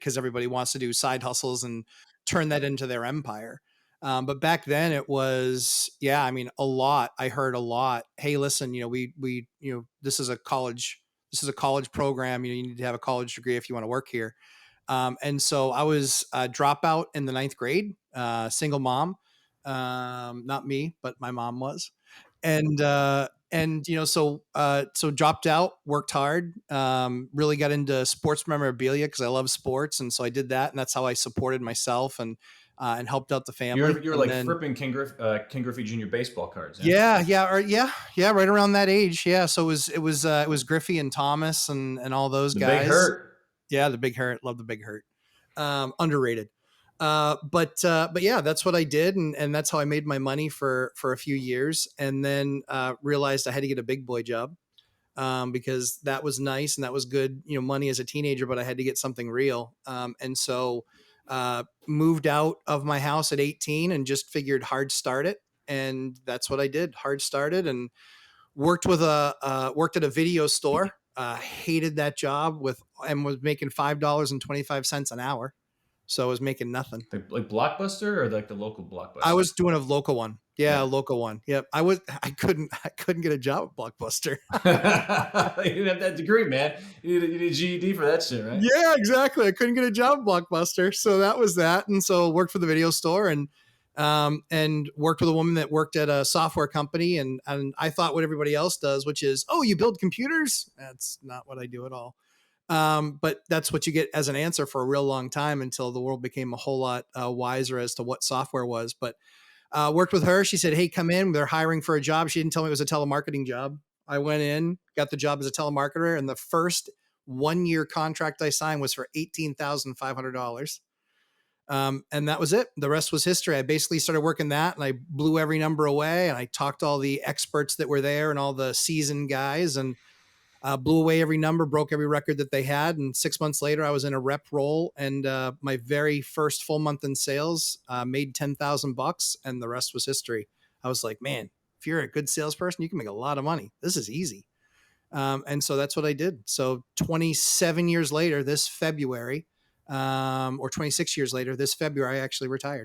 because everybody wants to do side hustles and turn that into their empire. But back then it was, yeah, I mean, a lot. I heard a lot. Hey, listen, this is a college program. You need to have a college degree if you want to work here. And so I was a dropout in the ninth grade, single mom. Not me, but my mom was. So dropped out, worked hard, really got into sports memorabilia because I love sports. And so I did that. And that's how I supported myself and helped out the family. You're And like then, flipping Ken Griffey Jr. baseball cards, yeah? yeah, right around that age. Yeah. So it was Griffey and Thomas and all those The Big guys. Hurt. Yeah. The Big Hurt. Love the Big Hurt. Underrated. But yeah, that's what I did. And that's how I made my money for a few years. And then, realized I had to get a big boy job, because that was nice and that was good, money as a teenager, but I had to get something real. And so, moved out of my house at 18 and just figured hard start it. And that's what I did. Hard started and worked at a video store. Hated that job and was making $5.25 an hour. So I was making nothing. Like Blockbuster or like the local I Blockbuster? was doing a local one. Yeah, a Yeah. local one. Yep. I couldn't get a job at Blockbuster. You didn't have that degree, man. You need a GED for that shit, right? Yeah, exactly. I couldn't get a job at Blockbuster. So that was that. And so worked for the video store and worked with a woman that worked at a software company. And I thought what everybody else does, which is, oh, you build computers? That's not what I do at all. But that's what you get as an answer for a real long time until the world became a whole lot wiser as to what software was. But worked with her. She said, hey, come in. They're hiring for a job. She didn't tell me it was a telemarketing job. I went in, got the job as a telemarketer. And the first 1-year contract I signed was for $18,500. And that was it. The rest was history. I basically started working that and I blew every number away. And I talked to all the experts that were there and all the seasoned guys and blew away every number, broke every record that they had. And 6 months later, I was in a rep role. And my very first full month in sales, made $10,000, and the rest was history. I was like, man, if you're a good salesperson, you can make a lot of money. This is easy. And so that's what I did. So 27 years later, this February, or 26 years later, this February, I actually retired.